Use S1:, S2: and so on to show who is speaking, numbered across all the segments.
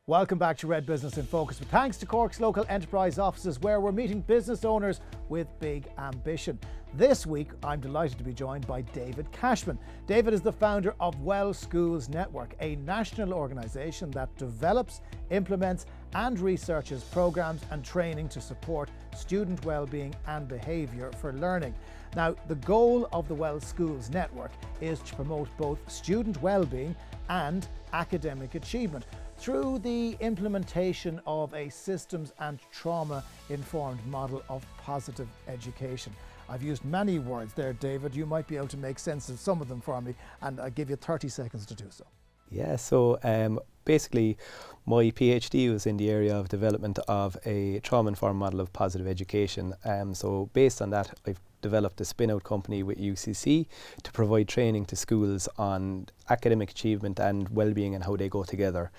S1: Welcome back to Red Business in Focus, with thanks to Cork's local enterprise offices, where we're meeting business owners with big ambition. This week, I'm delighted to be joined by David Cashman. David is the founder of WellSchools Network, a national organisation that develops, implements and researches programmes and training to support student well-being and behaviour for learning. Now, the goal of the WellSchools Network is to promote both student well-being and academic achievement through the implementation of a systems and trauma-informed model of positive education. I've used many words there, David. You might be able to make sense of some of them for me, and I'll give you 30 seconds to do so.
S2: Yeah, so basically my PhD was in the area of development of a trauma-informed model of positive education. So based on that, I've developed a spin-out company with UCC to provide training to schools on academic achievement and well-being and how they go together.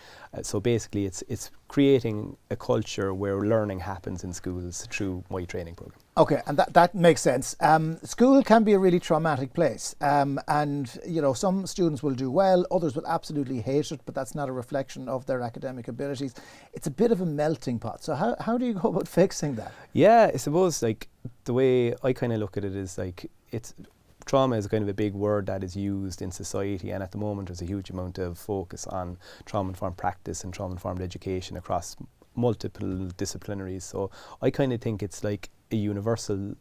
S2: So basically it's creating a culture where learning happens in schools through my training program.
S1: Okay, and that makes sense. School can be a really traumatic place, and you know, some students will do well, others will absolutely hate it, but that's not a reflection of their academic abilities. It's a bit of a melting pot. So how do you go about fixing that? Yeah,
S2: I suppose like the way I kind of look at it is like trauma is kind of a big word that is used in society, and at the moment there's a huge amount of focus on trauma-informed practice and trauma-informed education across multiple disciplinaries. So I kind of think it's like a universal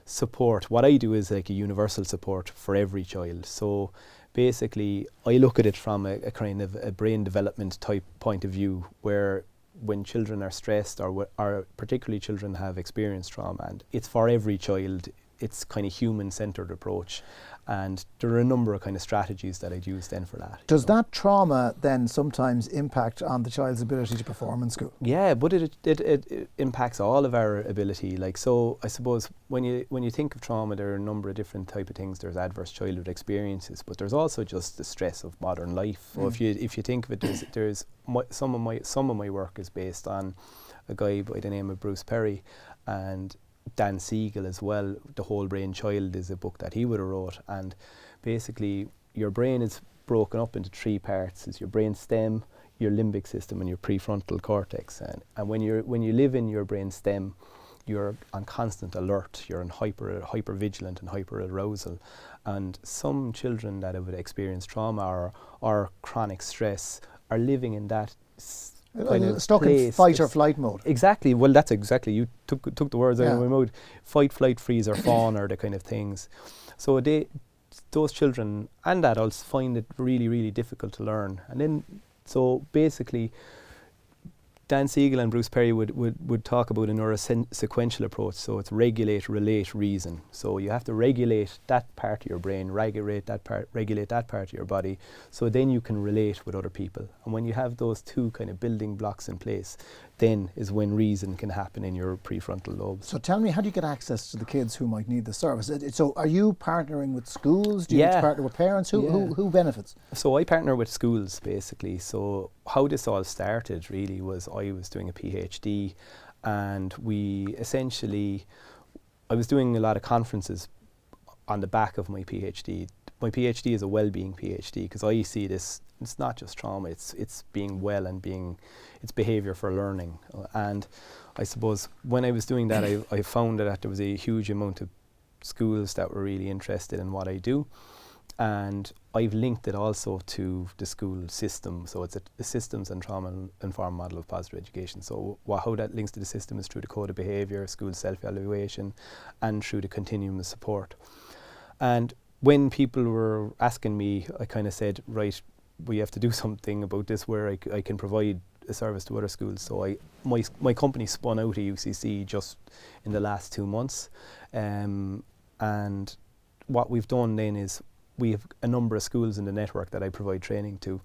S2: support. What I do is like a universal support for every child. So basically I look at it from a kind of a brain development type point of view, where when children are stressed or particularly children have experienced trauma, and it's for every child. It's kind of human-centred approach, and there are a number of kind of strategies that I'd use then for that.
S1: Does that trauma then sometimes impact on the child's ability to perform in school?
S2: Yeah, but it impacts all of our ability. Like, so I suppose when you think of trauma, there are a number of different type of things. There's adverse childhood experiences, but there's also just the stress of modern life. So if you think of it, there's some of my work is based on a guy by the name of Bruce Perry, and Dan Siegel as well. The Whole Brain Child is a book that he would have wrote, and basically your brain is broken up into three parts. It's your brain stem, your limbic system and your prefrontal cortex, and when you live in your brain stem, you're on constant alert, you're in hyper vigilant and hyper arousal. And some children that have experienced trauma or chronic stress are living in that kind of
S1: stuck in fight or flight mode.
S2: Exactly. Well, that's exactly, you took the words out of my mouth. Fight, flight, freeze or fawn are the kind of things. So those children and adults find it really, really difficult to learn. And then, so basically, Dan Siegel and Bruce Perry would talk about a neurosequential approach. So it's regulate, relate, reason. So you have to regulate that part of your brain, regulate that part of your body, so then you can relate with other people. And when you have those two kind of building blocks in place, then is when reason can happen in your prefrontal lobes.
S1: So tell me, how do you get access to the kids who might need the service? So are you partnering with schools? Do you need to partner with parents? Who benefits?
S2: So I partner with schools basically. So how this all started really was I was doing a PhD, and I was doing a lot of conferences on the back of my PhD. My PhD is a well-being PhD, because I see this, it's not just trauma, it's being well and it's behaviour for learning. And I suppose when I was doing that, I found that there was a huge amount of schools that were really interested in what I do. And I've linked it also to the school system. So it's a systems and trauma-informed model of positive education. So how that links to the system is through the code of behaviour, school self-evaluation, and through the continuum of support. And when people were asking me, I kind of said, right, we have to do something about this where I can provide a service to other schools. So my company spun out of UCC just in the last 2 months. And what we've done then is we have a number of schools in the network that I provide training to.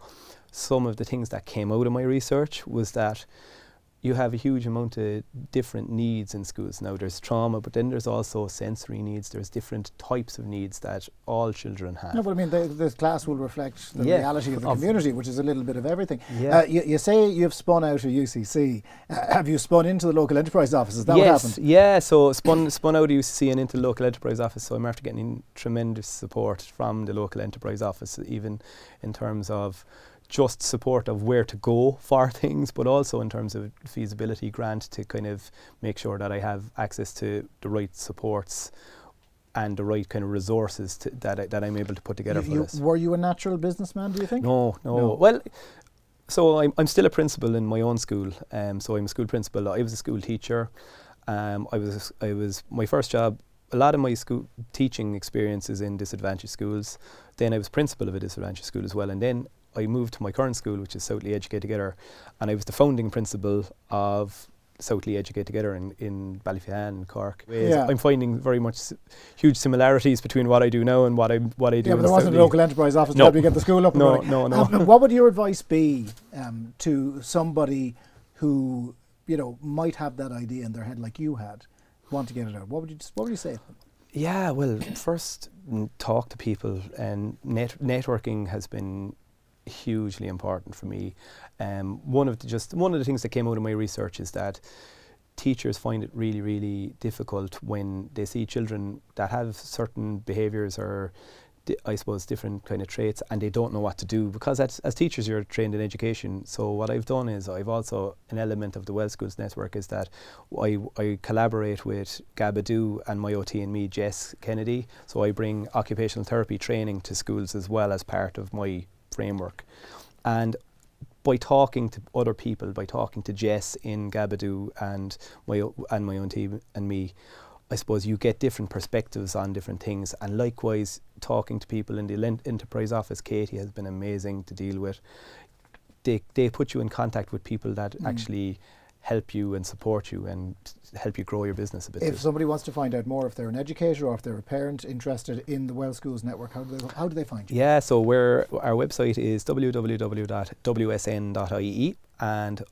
S2: Some of the things that came out of my research was that you have a huge amount of different needs in schools. Now there's trauma, but then there's also sensory needs. There's different types of needs that all children have.
S1: No, but I mean, the class will reflect the reality of the community, which is a little bit of everything. You say you've spun out of UCC. Have you spun into the local enterprise office? Is that what happened?
S2: Yeah, so spun out of UCC and into the local enterprise office. So I'm after getting tremendous support from the local enterprise office, even in terms of just support of where to go for things, but also in terms of feasibility grant to kind of make sure that I have access to the right supports and the right kind of resources that I'm able to put together for this.
S1: Were you a natural businessman, do you think?
S2: No. Well, so I'm still a principal in my own school. So I'm a school principal. I was a school teacher. I was my first job. A lot of my school teaching experience is in disadvantaged schools. Then I was principal of a disadvantaged school as well, and then I moved to my current school, which is Southly Educate Together, and I was the founding principal of Southly Educate Together in Ballyphehane and Cork.
S1: Yeah.
S2: I'm finding very much huge similarities between what I do now and what I do.
S1: Yeah, but there wasn't a local enterprise office to help you get the school up and running.
S2: No.
S1: What would your advice be to somebody who, you know, might have that idea in their head like you had, want to get it out? What would you say to them? Yeah,
S2: well, first talk to people, and networking has been hugely important for me. One of the things that came out of my research is that teachers find it really, really difficult when they see children that have certain behaviours or I suppose different kind of traits, and they don't know what to do, because as teachers you're trained in education. So what I've done is I've also, an element of the WellSchools Network is that I collaborate with Gabadoo and my OT and me, Jess Kennedy. So I bring occupational therapy training to schools as well as part of my framework. And by talking to other people, by talking to Jess in Gabadoo and my own team and me, I suppose you get different perspectives on different things. And likewise, talking to people in the enterprise office, Katie has been amazing to deal with. They put you in contact with people that actually help you and support you and help you grow your business a bit.
S1: If somebody wants to find out more, if they're an educator or if they're a parent interested in the WellSchools Network, how do they find you?
S2: Yeah, so our website is www.wsn.ie,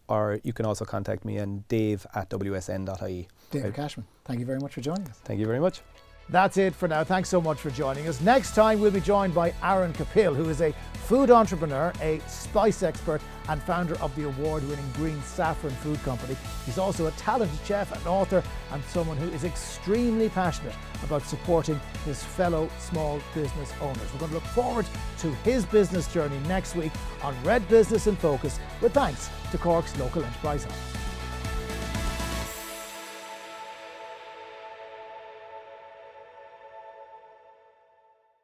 S2: or you can also contact me on dave@wsn.ie.
S1: David Cashman, thank you very much for joining us.
S2: Thank you very much.
S1: That's it for now. Thanks so much for joining us. Next time we'll be joined by Aaron Capil, who is a food entrepreneur, a spice expert and founder of the award-winning Green Saffron Food Company. He's also a talented chef, an author and someone who is extremely passionate about supporting his fellow small business owners. We're going to look forward to his business journey next week on Red Business in Focus, with thanks to Cork's local enterprise office.